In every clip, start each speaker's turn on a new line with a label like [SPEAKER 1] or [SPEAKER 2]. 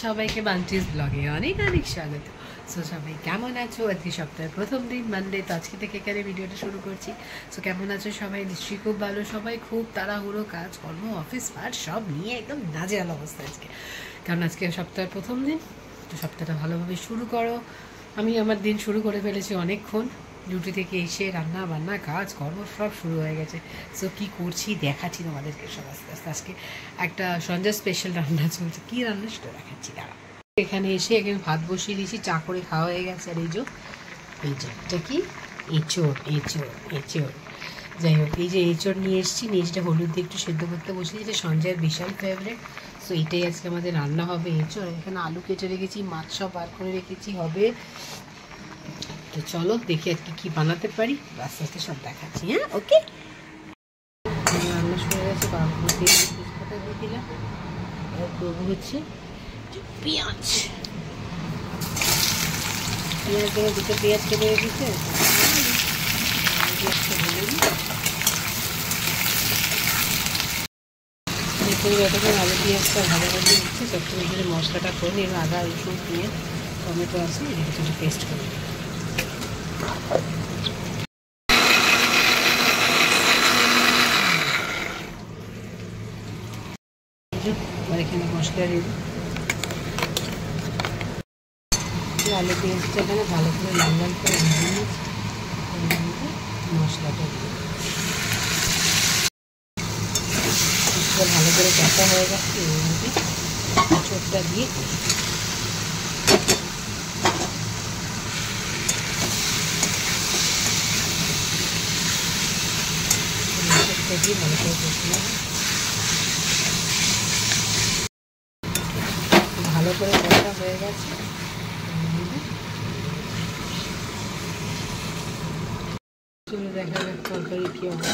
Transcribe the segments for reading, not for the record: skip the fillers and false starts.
[SPEAKER 1] সবাইকে বান্টিস ব্লগে অনেক অনেক স্বাগত। সো সবাই কেমন আছো? আজকে সপ্তাহের প্রথম দিন মানডে, তো আজকে থেকে এখানে ভিডিওটা শুরু করছি। সো কেমন আছো সবাই? নিশ্চয়ই খুব ভালো। সবাই খুব তাড়াহুড়ো, কাজ কর্ম, অফিস পাঠ সব নিয়ে একদম নাজেহাল অবস্থা আজকে, কারণ আজকে সপ্তাহের প্রথম দিন। তো সপ্তাহটা ভালোভাবে শুরু করো। আমি আমার দিন শুরু করে ফেলেছি অনেকক্ষণ। ডিউটি থেকে এসে রান্না বান্না কাজ কর্ম সব শুরু হয়ে গেছে। সো কী করছি দেখাচ্ছি তোমাদেরকে সব আস্তে আস্তে। আজকে একটা সন্ধ্যা স্পেশাল রান্না চলছে, কী রান্না সেটা দেখাচ্ছি দাঁড়া। এখানে এসে এখানে ভাত বসিয়ে দিয়েছি, চা করে খাওয়া হয়ে গেছে। আর এই যে এটা কি এঁচোড়, যাই হোক এই যে এঁচোড় নিয়ে এসেছি, নিচটা হলুদ দিয়ে একটু সেদ্ধ করতে বসিয়ে দিয়েছি। সঞ্জয়ের বিশাল ফেভারিট। সো এটাই আজকে আমাদের রান্না হবে, এঁচোড়। এখানে আলু কেটে রেখেছি, মাছ সব বার করে রেখেছি হবে। তো চলো দেখি আর কি বানাতে পারি, আস্তে আস্তে সব দেখাচ্ছি। হ্যাঁ, ওকে। রান্না শুরু হয়ে গেছে, তেজপাতা দিয়ে দিলাম। আর করবো হচ্ছে পেঁয়াজ দেবো, দুটো পেঁয়াজ কেটে রেখেছে। যতক্ষণ আলু পেঁয়াজটা ভালো করে দিচ্ছে, ততক্ষণ ধরে মশলাটা করে নিয়ে আদা রসুন দিয়ে টমেটো আছে এদিকে কিছু পেস্ট করে দিই। এখানে মশলা দিয়ে আলু পেঁয়াজটা এখানে ভালো করে লাল লাল করে ভেজে নিচ্ছি। মশলাটা দিয়ে ভালো করে কষা হয়ে গেছে, এর মধ্যে এঁচোড়টা দিয়ে দিয়ে ভালো করে কষলাম। ভালো করে কষা হয়ে গেছে, চলে দেখা যাক তরকারি কি হবে।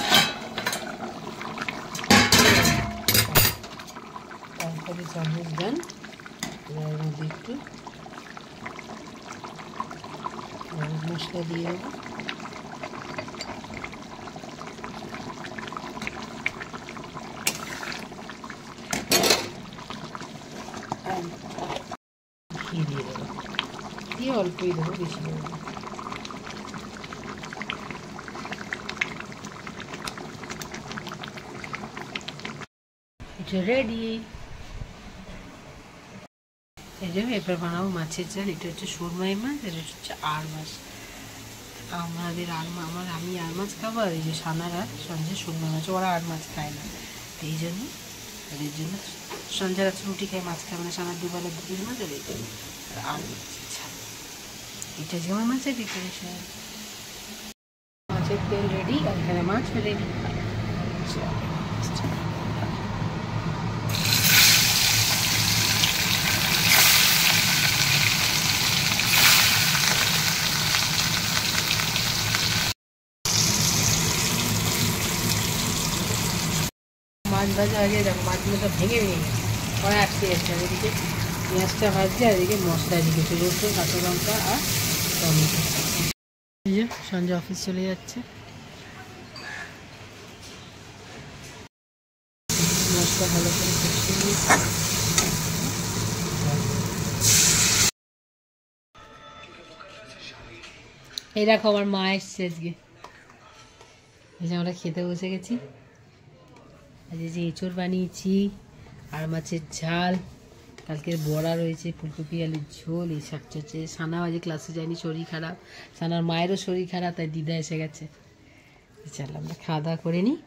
[SPEAKER 1] তরকারি চামচ দেন, এবার এর মধ্যে একটু গরম মশলা দিয়ে দেবো। ঘি দিয়ে দেবো, দিয়ে অল্পই দেবো, বেশি দেবো। এটা রেডি। এই জন্য এবার বানাবো মাছের ঝাল। এটা হচ্ছে সুরমাই মাছ, এটা হচ্ছে আর মাছ। আমাদের আমি আর মাছ খাবো, আর এই যে সানারা সঞ্জয় সুরমাই মাছ, ওরা আর মাছ খায় না। তো এই জন্য এর জন্য সন্ধ্যা রাত্রে রুটি খায়, মাছ খায়, মানে সানার দুবেলা দুপুর মাছ। আর এই জন্য আর মাছের ঝাল। এটা যেমন মাছের ডেকোরেশন। মাছের তেল রেডি, আর এখানে মাছ রেডি। মাছ ভাজা হয়ে দেখো, মাছগুলো সব ভেঙে গেছে, কড়াই আটকে যাচ্ছে। আর এদিকে পেঁয়াজটা ভাজছে, আর এদিকে মশলা দিয়েছে রসুন, কাঁচা লঙ্কা আর টমেটো। এই যে সঞ্জয় অফিস চলে যাচ্ছে। মশলা ভালো করে কষিয়ে নিয়েছি। এই দেখো আমার মা এসছে আজকে। এই যে আমরা খেতে বসে গেছি। আজ যে এঁচোড় বানিয়েছি, আর মাছের ঝাল, কালকের বড়া রয়েছে, ফুলকপি আলুর ঝোল, এই শাক চলছে। সানা আজকে ক্লাসে যায়নি, শরীর খারাপ। সানার মায়েরও শরীর খারাপ, তাই দিদা এসে গেছে। চল আমরা খাওয়া দাওয়া করে নিই।